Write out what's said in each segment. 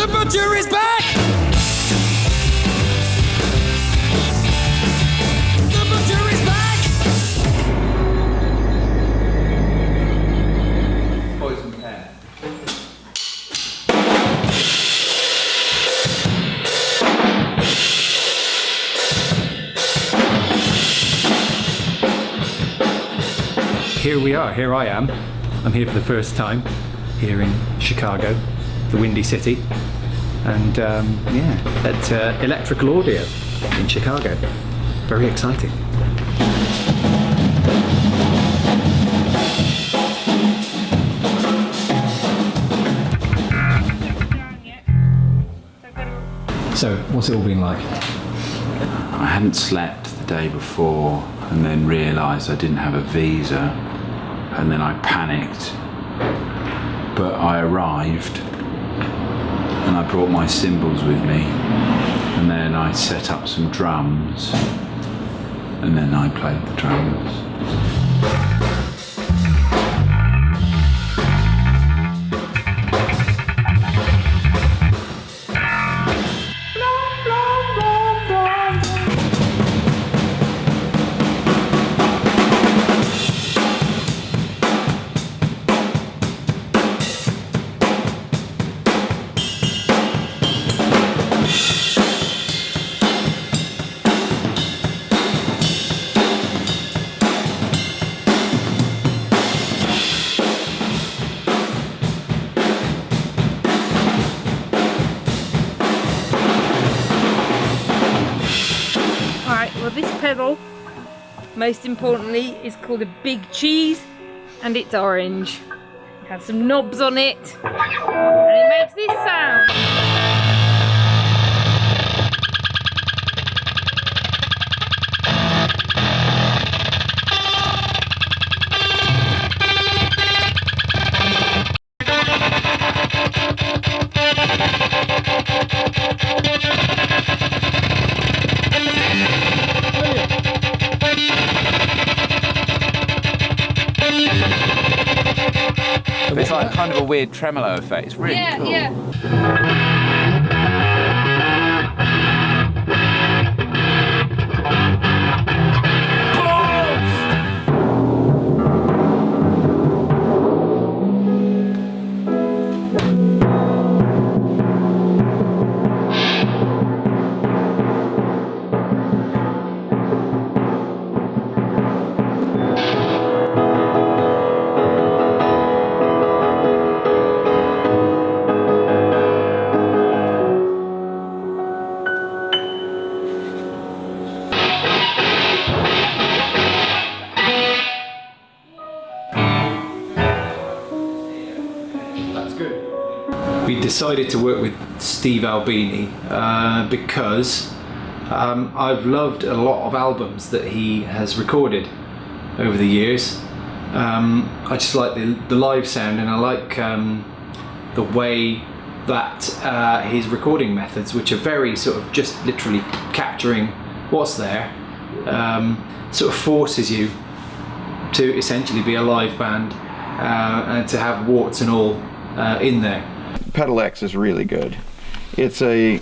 The butcher is back! The butcher is back! Poison pen. Here we are, here I am. I'm here for the first time, here in Chicago, the Windy City, and yeah, at Electrical Audio in Chicago. Very exciting. So, what's it all been like? I hadn't slept the day before and then realised I didn't have a visa, and then I panicked. But I arrived and I brought my cymbals with me, and then I set up some drums, and then I played the drums. Well, this pedal, most importantly, is called a Big Cheese, and it's orange. It has some knobs on it, and it makes this sound. It's like kind of a weird tremolo effect. It's really cool. Yeah. We decided to work with Steve Albini because I've loved a lot of albums that he has recorded over the years. I just like the live sound, and I like the way that his recording methods, which are very sort of just literally capturing what's there, sort of forces you to essentially be a live band and to have warts and all in there. Pedal X is really good. It's a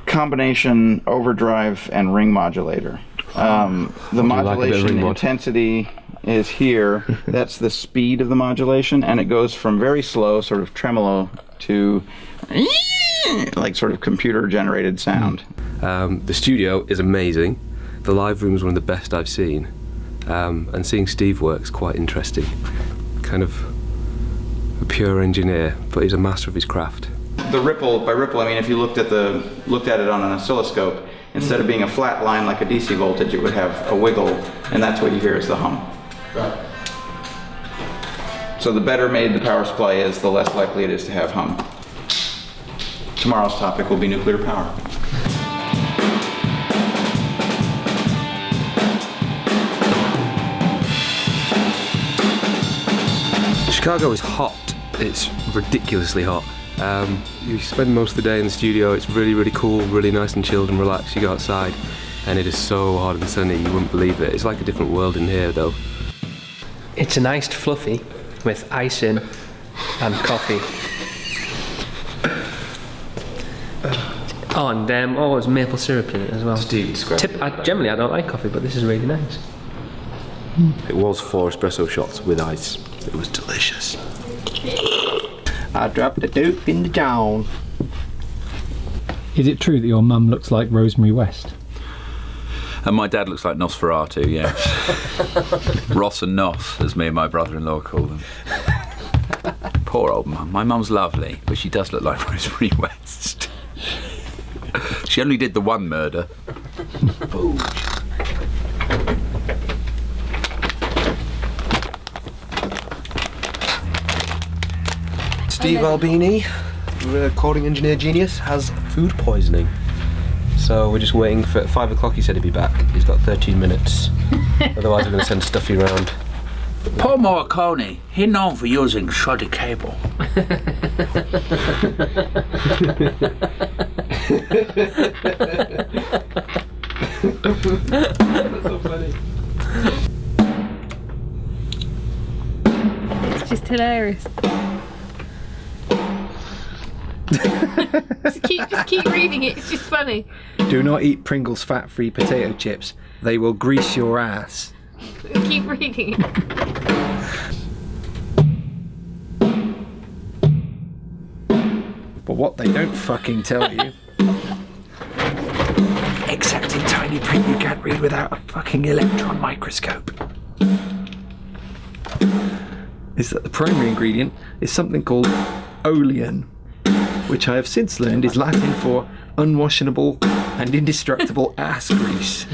combination overdrive and ring modulator. The modulation intensity is here. That's the speed of the modulation, and it goes from very slow, sort of tremolo, to like sort of computer generated sound. The studio is amazing. The live room is one of the best I've seen. And seeing Steve work is quite interesting. Kind of a pure engineer, but he's a master of his craft. The ripple, by ripple I mean if you looked at it on an oscilloscope, instead of being a flat line like a DC voltage, it would have a wiggle, and that's what you hear is the hum. Right. So the better made the power supply is, the less likely it is to have hum. Tomorrow's topic will be nuclear power. Chicago is hot. It's ridiculously hot. You spend most of the day in the studio. It's really, really cool, really nice and chilled and relaxed. You go outside and it is so hot and sunny, you wouldn't believe it. It's like a different world in here though. It's an iced fluffy with ice in and coffee. Oh, and there's maple syrup in it as well. Steve, describe it. Generally, I don't like coffee, but this is really nice. It was 4 espresso shots with ice. It was delicious. I dropped the dope in the John. Is it true that your mum looks like Rosemary West? And my dad looks like Nosferatu, yeah. Ross and Nos, as me and my brother-in-law call them. Poor old mum. My mum's lovely, but she does look like Rosemary West. She only did the one murder. Steve Albini, recording engineer genius, has food poisoning. So we're just waiting for 5 o'clock. He said he'd be back. He's got 13 minutes. Otherwise we're going to send Stuffy round. Paul Marconi, he's known for using shoddy cable. That's so funny. It's just hilarious. just keep reading it, it's just funny. Do not eat Pringles fat-free potato chips. They will grease your ass. Keep reading it. But what they don't fucking tell you, except in tiny print you can't read without a fucking electron microscope, is that the primary ingredient is something called olein, which I have since learned is Latin for unwashable and indestructible ass grease.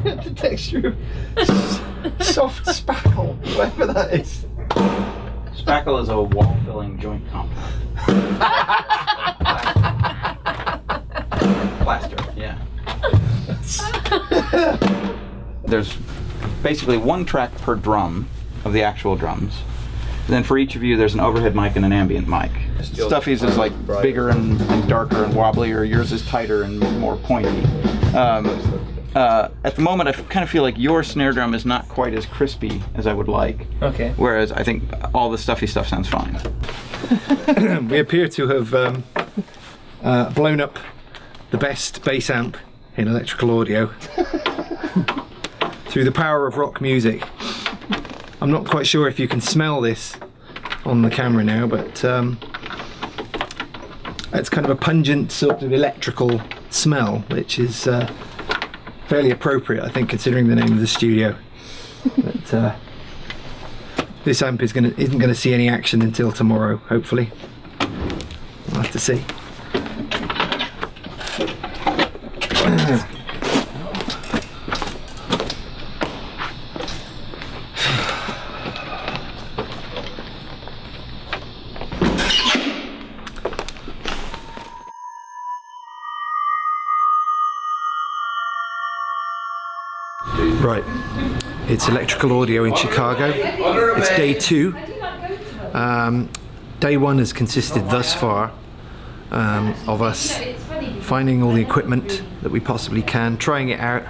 The texture of soft spackle, whatever that is. Spackle is a wall-filling joint compound. Plaster, yeah. There's basically one track per drum of the actual drums. Then for each of you, there's an overhead mic and an ambient mic. Stuffy's is like bigger and darker and wobblier. Yours is tighter and more pointy. At the moment, I kind of feel like your snare drum is not quite as crispy as I would like. Okay. Whereas I think all the Stuffy stuff sounds fine. We appear to have blown up the best bass amp in electrical audio through the power of rock music. I'm not quite sure if you can smell this on the camera now, but it's kind of a pungent sort of electrical smell, which is fairly appropriate, I think, considering the name of the studio. But this amp isn't going to see any action until tomorrow, hopefully. We'll have to see. Right, it's electrical audio in Chicago. It's day 2. Day 1 has consisted thus far of us finding all the equipment that we possibly can, trying it out,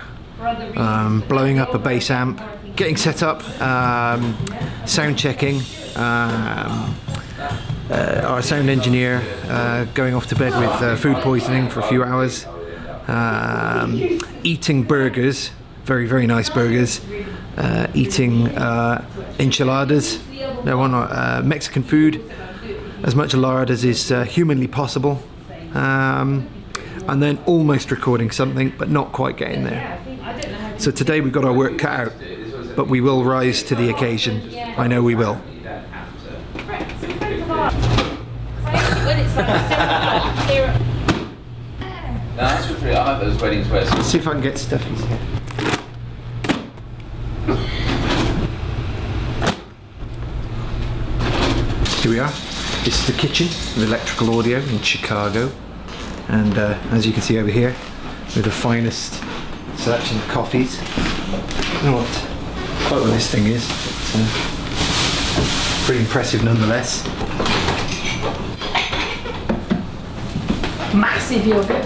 blowing up a bass amp, getting set up, sound checking, our sound engineer going off to bed with food poisoning for a few hours, eating burgers, very, very nice burgers, eating enchiladas, Mexican food, as much lard as is humanly possible, and then almost recording something, but not quite getting there. So today we've got our work cut out, but we will rise to the occasion. I know we will. Let's see if I can get Steffi's here. Here we are. This is the kitchen of electrical audio in Chicago, and as you can see over here, with the finest selection of coffees. I don't know quite what this thing is. It's pretty impressive nonetheless. Massive yogurt.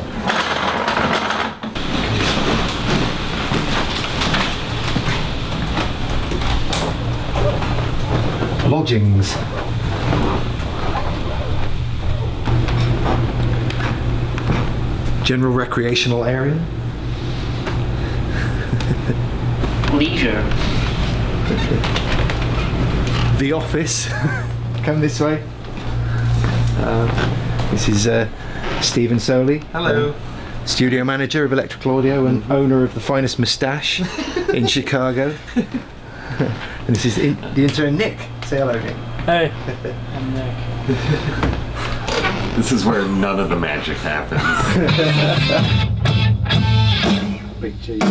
lodgings. General recreational area. Leisure. The office. Come this way. This is Stephen Soley. Hello. Studio manager of Electrical Audio and owner of the finest moustache in Chicago. And this is the intern Nick. Say hello, Nick. Hey, I'm Nick. This is where none of the magic happens. Big cheese.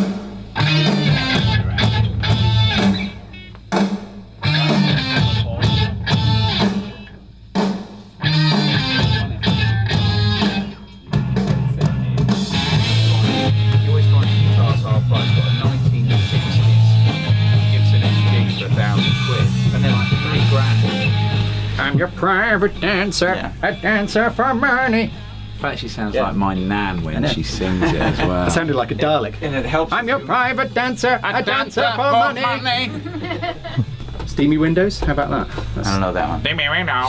I'm your private dancer, a dancer for money. In fact, she sounds like my nan when she sings it as well. It sounded like a Dalek. And it helps. I'm your private dancer, a dancer for money. Steamy windows? How about that? I don't know that one.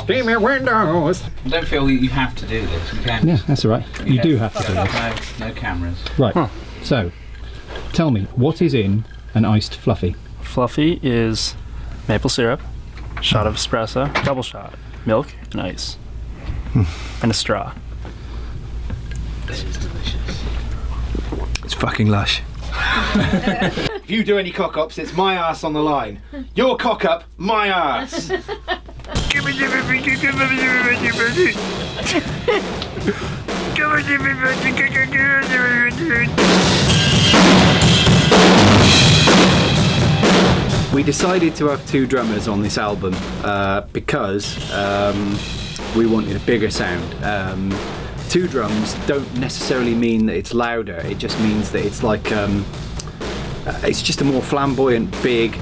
Steamy windows. I don't feel you have to do this. You can. Yeah, that's all right. You do have to do this. No cameras. Right. So, tell me, what is in an iced fluffy? Fluffy is maple syrup, shot of espresso, double shot, milk, and ice, and a straw. It's fucking lush. If you do any cock-ups, it's my ass on the line. Your cock-up, my ass. We decided to have two drummers on this album because we wanted a bigger sound. Two drums don't necessarily mean that it's louder, it just means that it's like it's just a more flamboyant, big, you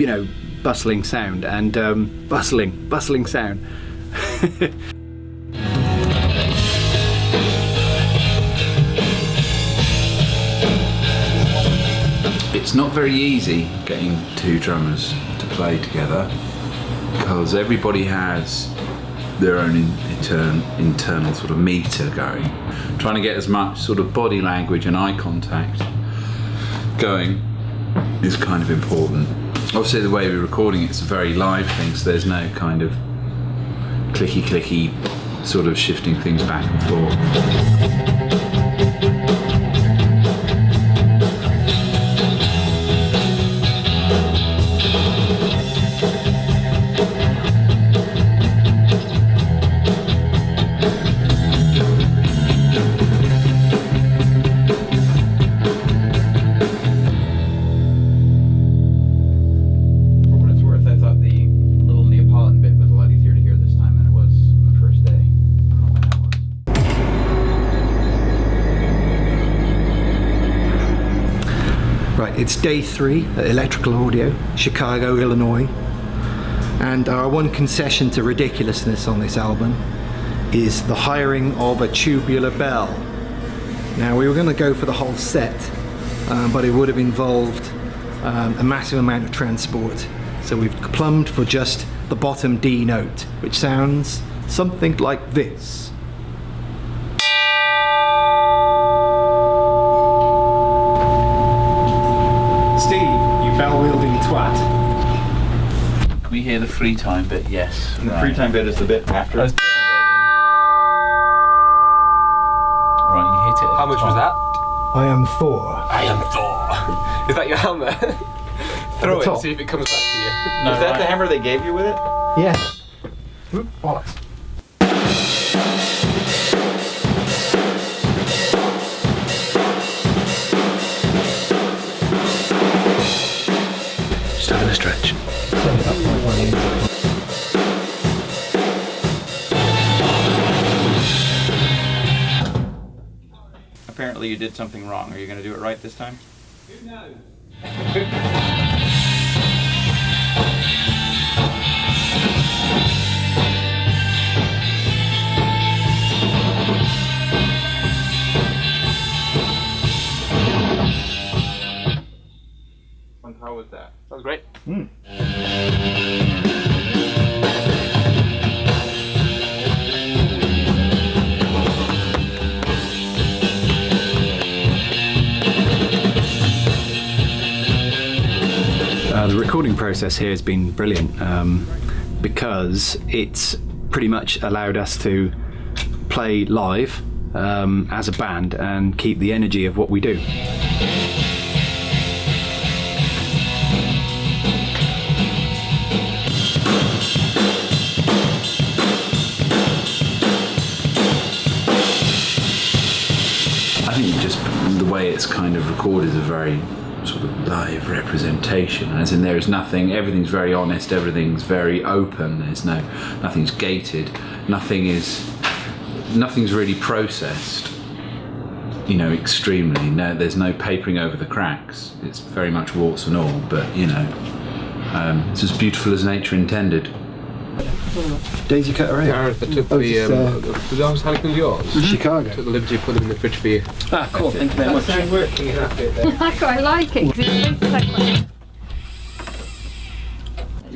know, bustling sound and bustling sound. It's not very easy getting two drummers to play together because everybody has their own internal sort of meter going. Trying to get as much sort of body language and eye contact going is kind of important. Obviously the way we're recording it's a very live thing, so there's no kind of clicky sort of shifting things back and forth. It's day 3 at Electrical Audio, Chicago, Illinois, and our one concession to ridiculousness on this album is the hiring of a tubular bell. Now we were going to go for the whole set, but it would have involved a massive amount of transport, so we've plumbed for just the bottom D note, which sounds something like this. Bell-wielding twat. Can we hear the free time bit? Yes. The free time bit is the bit after. Right, you hit it. How much was that? I am Thor. I am Thor. Is that your hammer? Throw it and see if it comes back to you. No, is that the hammer they gave you with it? Yeah. Oop, bollocks. Just having a stretch. Apparently you did something wrong. Are you going to do it right this time? Who knows? And how was that? That was great. The recording process here has been brilliant because it's pretty much allowed us to play live as a band and keep the energy of what we do. I think just the way it's kind of recorded is a very sort of live representation, as in there is nothing, everything's very honest, everything's very open, nothing's gated, nothing's really processed, you know, extremely. No, there's no papering over the cracks. It's very much warts and all, but you know, it's as beautiful as nature intended. Daisy cutter, right? Gareth, I took was those Harlequins yours? Chicago. Took the liberty of putting them in the fridge for you. Ah, cool. Thank you very much. Working in that bit there. I quite like it. The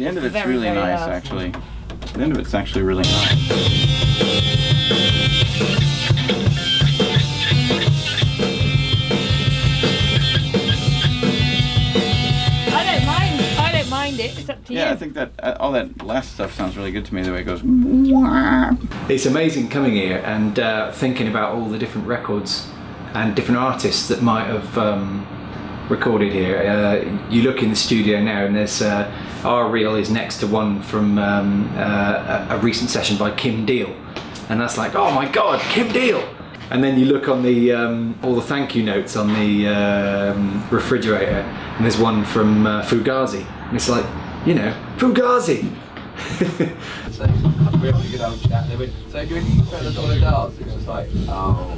end of it's Very, really very nice, loud. actually. The end of it's actually really nice. I don't mind it. It's up to you. Yeah, I think that all that last stuff sounds really good to me, the way it goes. It's amazing coming here and thinking about all the different records and different artists that might have recorded here. You look in the studio now and there's our reel is next to one from a recent session by Kim Deal, and that's like, oh my god, Kim Deal. And then you look on the all the thank you notes on the refrigerator, and there's one from Fugazi, and it's like, you know, Fugazi. So we have a good old chat. They went, so do you think you found us on a dance? It was just like, oh,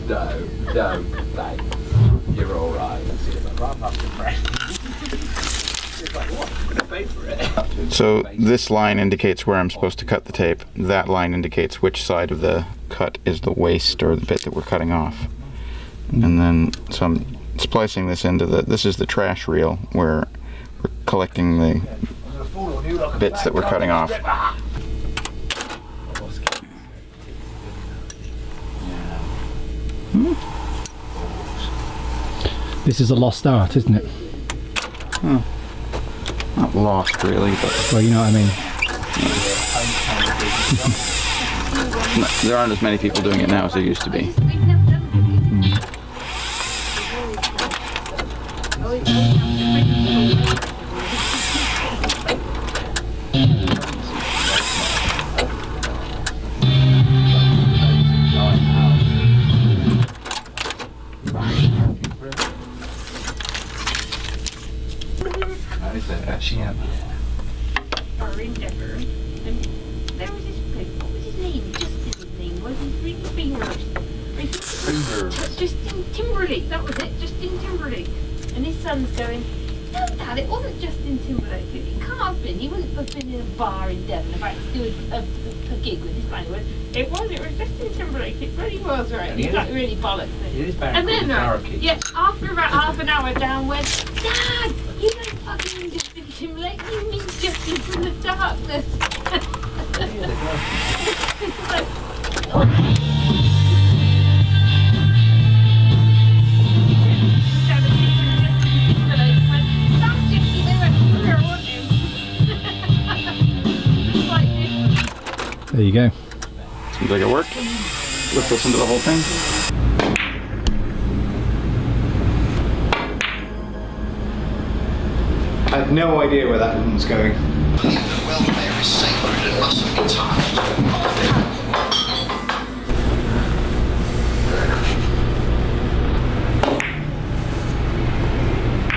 no, thanks. You're all right. I'm not impressed. It's like, what? I'm gonna pay for it. So this line indicates where I'm supposed to cut the tape. That line indicates which side of the cut is the waste, or the bit that we're cutting off. And then, so I'm splicing this into this is the trash reel, where we're collecting the bits that we're cutting off. This is a lost art, isn't it? Oh. Not lost, really, but Well, you know what I mean. there aren't as many people doing it now as there used to be. Our endeavour. And there was this bloke, what was his name? Justin's name was his really fingers. Justin Timberlake, that was it, Justin Timberlake. And his son's going, no Dad, it wasn't Justin Timberlake, it can't have been, he wouldn't have been in a bar in Devon about to do a gig with his band. It was Justin Timberlake, it really was, right? He's like really bollocks me. And then, after about half an hour down went, Dad, you don't fucking mean Justin Timberlake, you mean Justin from the Darkness. It's like, There you go. Seems like it worked. Let's listen to the whole thing. I had no idea where that one was going. The welfare is sacred and mustn't be touched.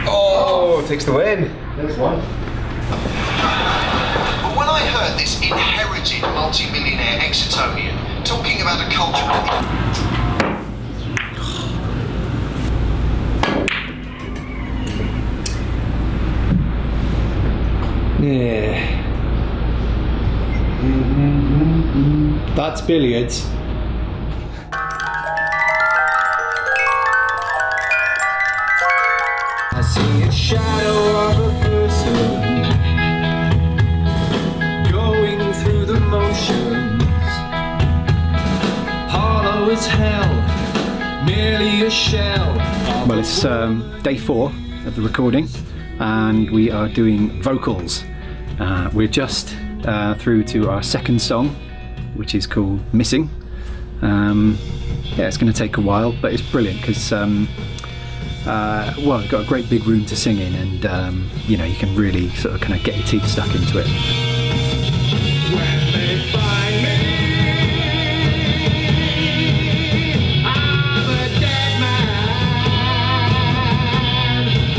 Oh, takes the win. There's one. But when I heard this inherited multi-millionaire Exetonian talking about a cultural... Yeah. That's Billiards. I see a shadow of a person a shell. Well, it's day 4 of the recording, and we are doing vocals. We're just through to our second song, which is called Missing. Yeah, it's going to take a while, but it's brilliant because well, we've got a great big room to sing in, and you know, you can really sort of kind of get your teeth stuck into it. When they find me, I'm a dead man,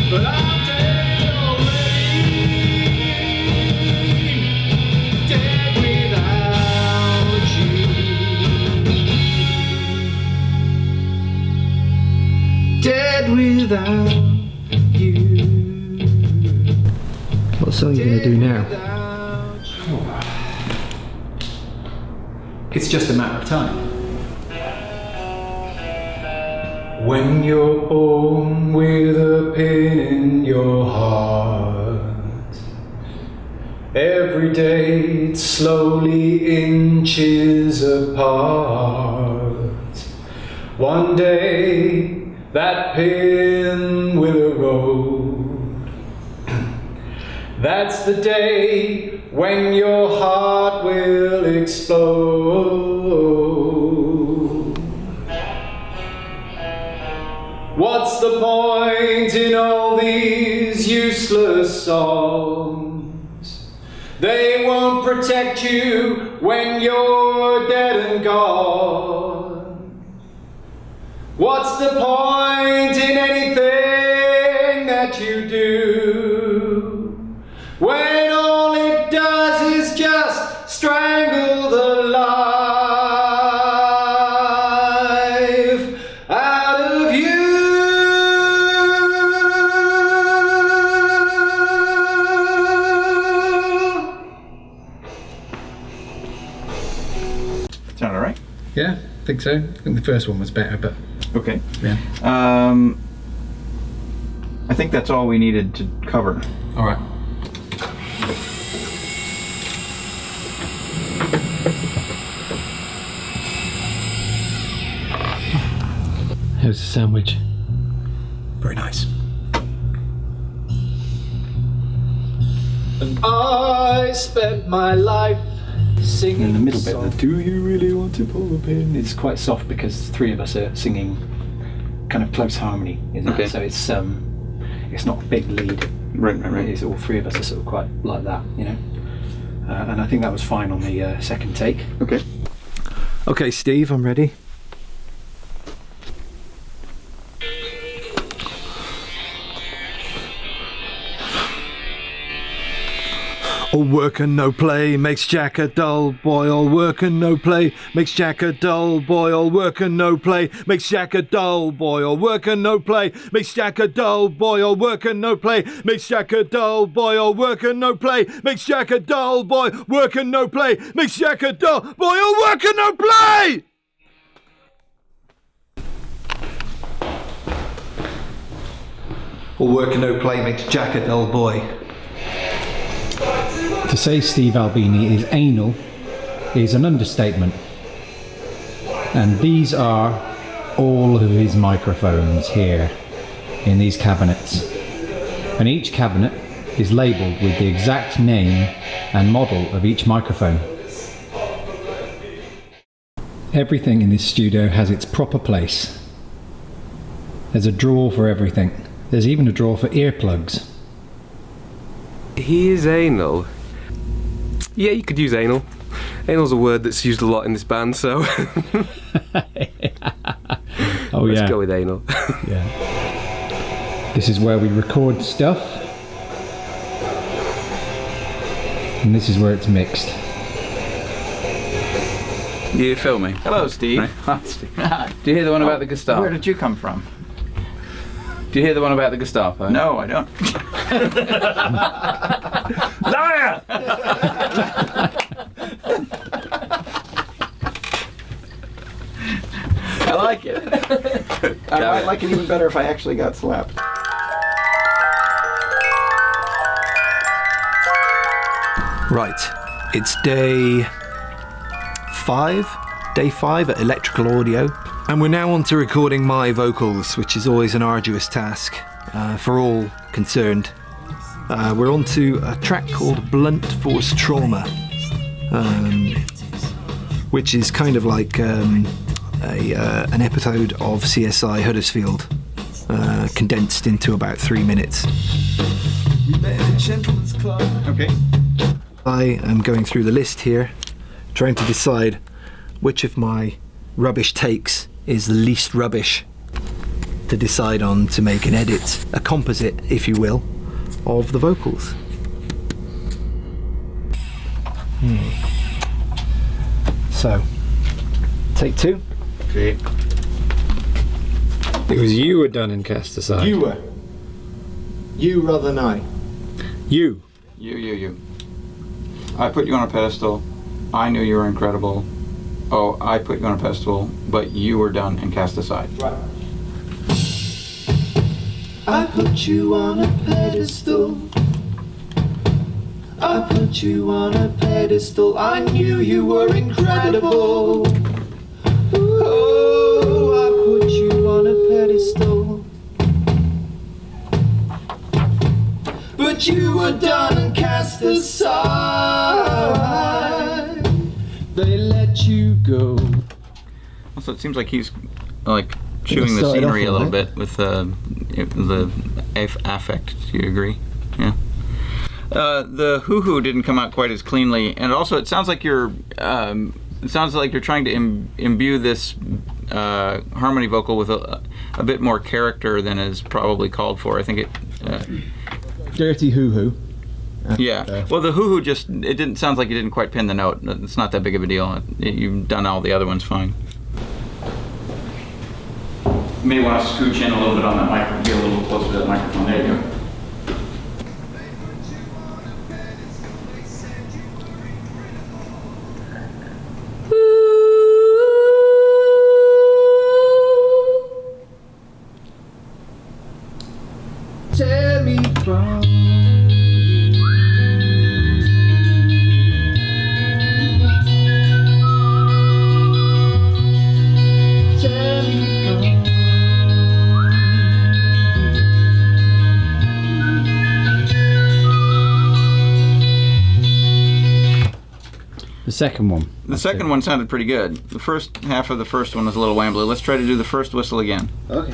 but I'm dead already, dead without you, dead without you. What song are you going to do now? It's just a matter of time. When you're born with a pin in your heart, every day it slowly inches apart. One day that pin will erode. That's the day when your heart will explode. What's the point in all these useless songs? They won't protect you when you're dead and gone. What's the point in anything that you do when all it does is just strangle the life out of you? Sound all right? Yeah, I think so. I think the first one was better, but Okay. yeah. I think that's all we needed to cover. All right. How's the sandwich? Very nice. And I spent my life singing. In the middle bit, the "Do you really want to pull the pin?" It's quite soft because 3 of us are singing kind of close harmony in that. Okay. So it's not a big lead. Right. It's all 3 of us are sort of quite like that, you know. And I think that was fine on the second take. Okay. Okay, Steve, I'm ready. All work and no play makes Jack a dull boy. All work and no play makes Jack a dull boy. All work and no play makes Jack a dull boy. All work and no play makes Jack a dull boy. All work and no play makes Jack a dull boy. All work and no play makes Jack a dull boy. Work and no play makes Jack a dull boy. All work and no play. All work and no play makes Jack a dull boy. To say Steve Albini is anal is an understatement. And these are all of his microphones here in these cabinets. And each cabinet is labelled with the exact name and model of each microphone. Everything in this studio has its proper place. There's a drawer for everything. There's even a drawer for earplugs. He is anal. Yeah, you could use anal. Anal's a word that's used a lot in this band, so let's go with anal. Yeah. This is where we record stuff, and this is where it's mixed. You filming? Hello, Steve. Right. Hi, Steve. Do you hear the one about the Gestapo? Where did you come from? Do you hear the one about the Gestapo? No, I don't. Liar! I like it. I might like it even better if I actually got slapped. Right, it's day 5 at Electrical Audio. And we're now on to recording my vocals, which is always an arduous task for all concerned. We're on to a track called Blunt Force Trauma, which is kind of like an episode of CSI Huddersfield, condensed into about 3 minutes. Okay. I am going through the list here, trying to decide which of my rubbish takes is the least rubbish to decide on to make an edit, a composite, if you will, of the vocals. So, take 2. Okay. It was you were done and cast aside. You were. You rather than I. You. You. I put you on a pedestal. I knew you were incredible. Oh, I put you on a pedestal, but you were done and cast aside. Right. I put you on a pedestal. I put you on a pedestal. I knew you were incredible. Oh, I put you on a pedestal. But you were done and cast aside. They let you go. Also, it seems like he's like chewing the scenery a little bit with the affect. Do you agree? Yeah. The hoo-hoo didn't come out quite as cleanly, and also it sounds like you're trying to imbue this harmony vocal with a bit more character than is probably called for. I think it. Dirty hoo-hoo. Yeah. Well, the hoo-hoo sounds like you didn't quite pin the note. It's not that big of a deal. You've done all the other ones fine. You may want to scooch in a little bit on that microphone, get a little closer to that microphone. There you go. Tear me from The second one. The second one sounded pretty good. The first half of the first one was a little wambly. Let's try to do the first whistle again. Okay.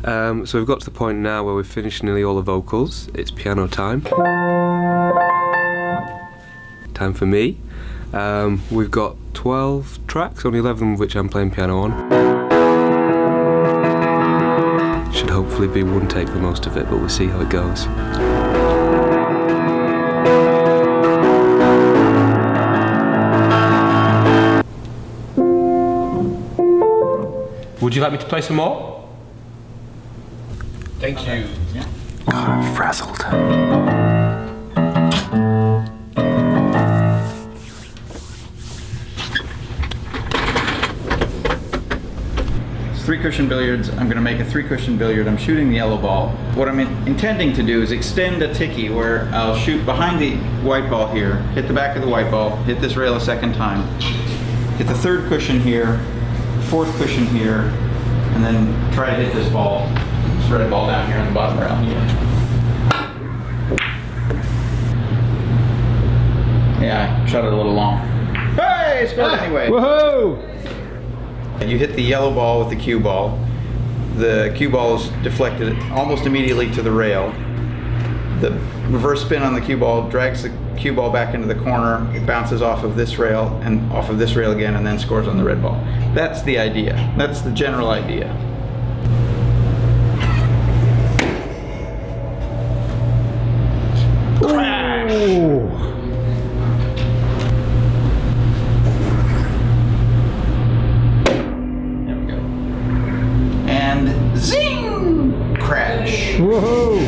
So we've got to the point now where we've finished nearly all the vocals. It's piano time. Time for me. We've got 12 tracks, only 11 of which I'm playing piano on. Should hopefully be one take for most of it, but we'll see how it goes. Would you like me to play some more? Thank you. Yeah. Oh, I'm frazzled. It's 3-cushion billiards. I'm going to make a 3-cushion billiard. I'm shooting the yellow ball. What I'm intending to do is extend a ticky where I'll shoot behind the white ball here, hit the back of the white ball, hit this rail a second time, hit the 3rd cushion here, 4th cushion here, and then try to hit this ball, this red ball down here on the bottom rail. Yeah, I shot it a little long. Hey, scored anyway. Woohoo! You hit the yellow ball with the cue ball. The cue ball is deflected almost immediately to the rail. The reverse spin on the cue ball drags the cue ball back into the corner. It bounces off of this rail and off of this rail again, and then scores on the red ball. That's the idea. That's the general idea. Crash! There we go. And zing! Crash. Woohoo!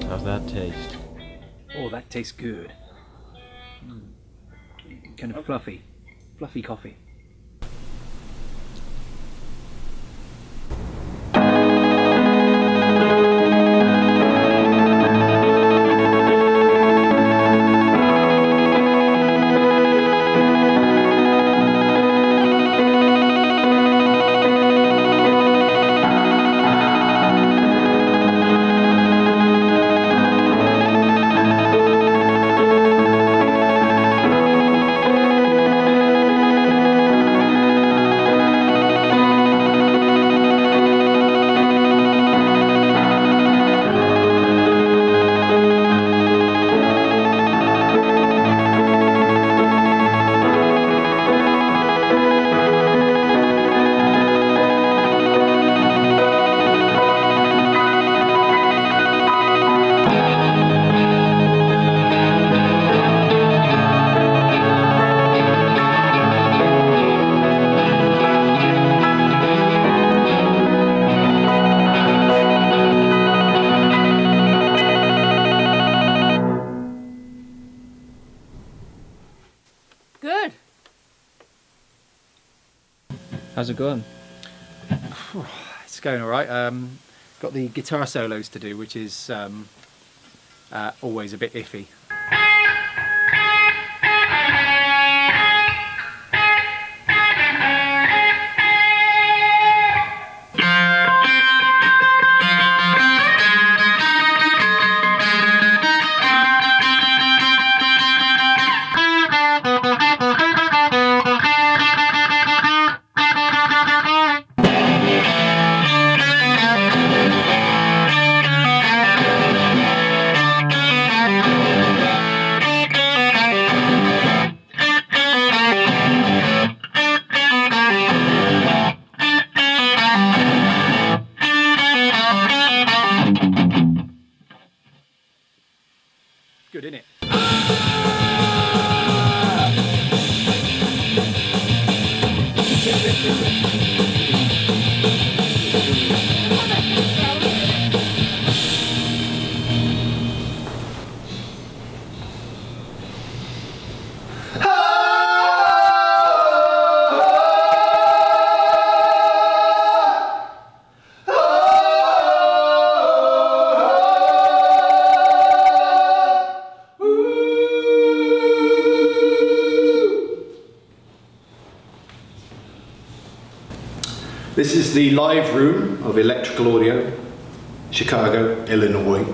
How's that taste? Oh, that tastes good. Kind of fluffy. Fluffy coffee. Good. How's it going? It's going all right. Got the guitar solos to do, which is always a bit iffy. Good, isn't it? This is the live room of Electrical Audio, Chicago, Illinois.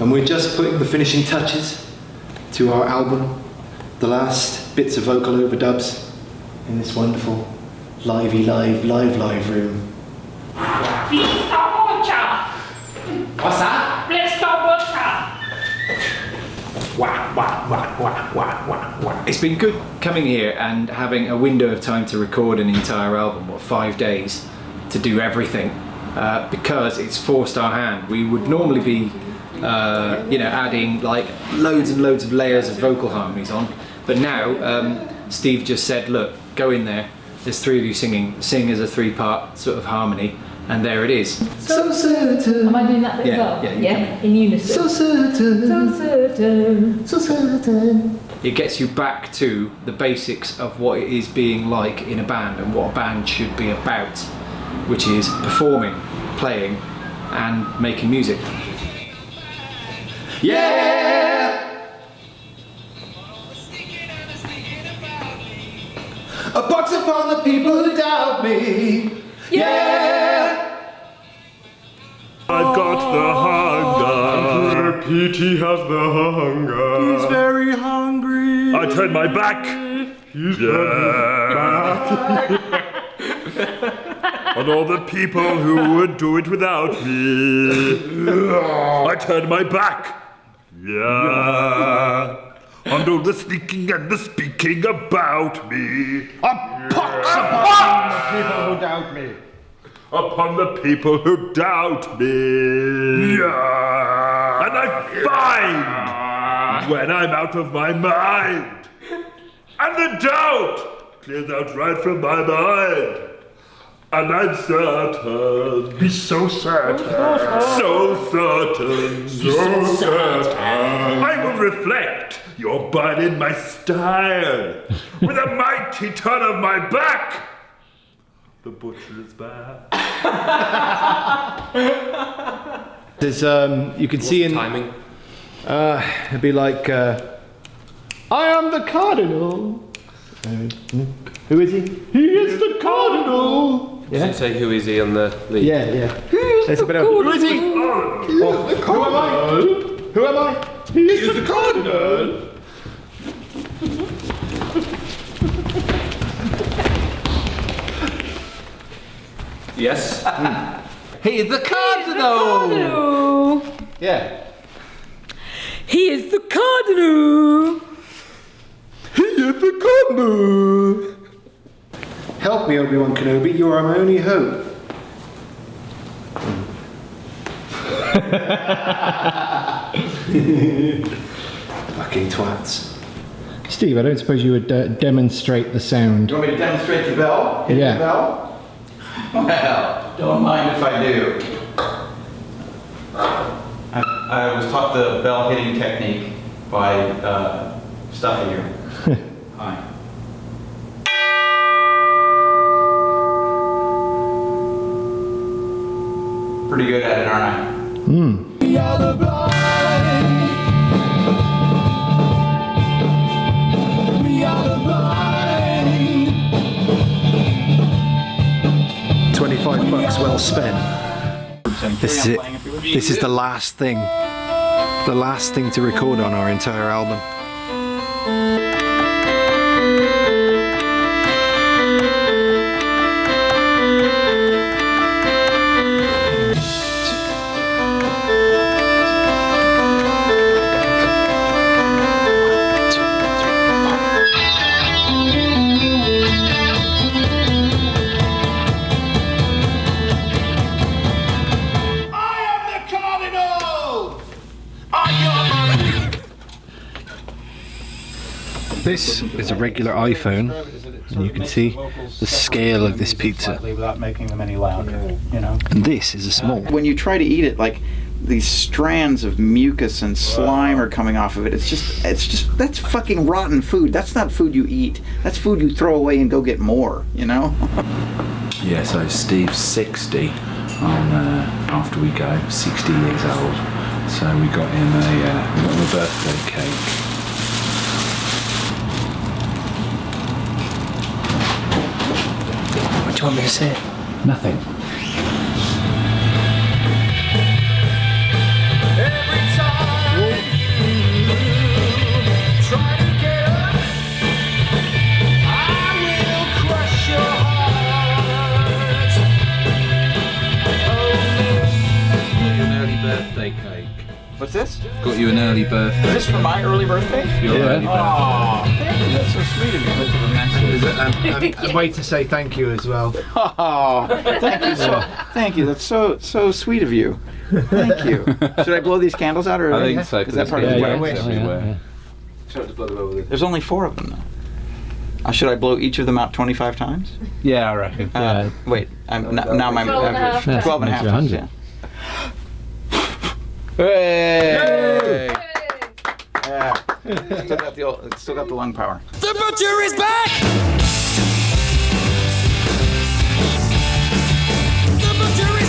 And we're just putting the finishing touches to our album, the last bits of vocal overdubs in this wonderful livey live room. What's that? Let's stop It's been good coming here and having a window of time to record an entire album, 5 days, to do everything, because it's forced our hand. We would normally be, adding like loads and loads of layers of vocal harmonies on, but now Steve just said, look, go in there, there's 3 of you singing, sing as a 3-part sort of harmony, and there it is. So certain. Am I doing that bit as well? Yeah, in unison. So certain. So certain. So certain. It gets you back to the basics of what it is being like in a band and what a band should be about, which is performing, playing, and making music. Yeah! A box upon the people who doubt me. Yeah! I've got the hunger. P.T. has the hunger. He's very hungry. I turn my back. He's on all the people who would do it without me. I turn my back. Yeah. On all the sneaking and the speaking about me. A pox upon the people who doubt me. Upon the people who doubt me. Yeah. And I find when I'm out of my mind. And the doubt clears out right from my mind. And I'm certain. He's so certain. So certain. So certain. I will reflect your bud in my style. With a mighty turn of my back. The butcher is back. There's you can see in timing. It'd be like I am the cardinal. Who is he? He is the cardinal. Does it say who is he on the lead? Yeah. There's a bit of who is he? Who am I? Who am I? He is the cardinal. Yes. He is the cardinal. Yeah. He is the cardinal. He is the cardinal. Help me, Obi-Wan Kenobi. You are my only hope. Fucking twats. Steve, I don't suppose you would demonstrate the sound. You want me to demonstrate the bell? Hit Yeah. the bell? Well, don't mind if I do. I was taught the bell hitting technique by stuffy here. Hi. Pretty good at it, aren't I? We are the blind. We are the blind. $25 well spent. This is it. This is the last thing to record on our entire album. This is a regular iPhone, and you can see the scale of this pizza. Without making them any louder, you know. And this is a small. When you try to eat it, like these strands of mucus and slime are coming off of it. It's just that's fucking rotten food. That's not food you eat. That's food you throw away and go get more, you know. Yeah, so Steve's 60 on after we go, 60 years old. So we got him a birthday cake. What do you want me to say? Nothing. Every time you try to get up, I will crush your heart. Got you an early birthday cake. What's this? Got you an early birthday. Is this for my early birthday? Your early birthday. Oh, thank you. That's so sweet of you. A way to say thank you as well. Oh, thank you. That's so sweet of you. Thank you. Should I blow these candles out, or I think so. is that part of the wish? Everywhere. There's only 4 of them, though. Should I blow each of them out 25 times? Yeah, I reckon. Wait, now my 12 and a half times. Yeah. Hey! Yeah. Still got the lung power. The butcher is back! The butcher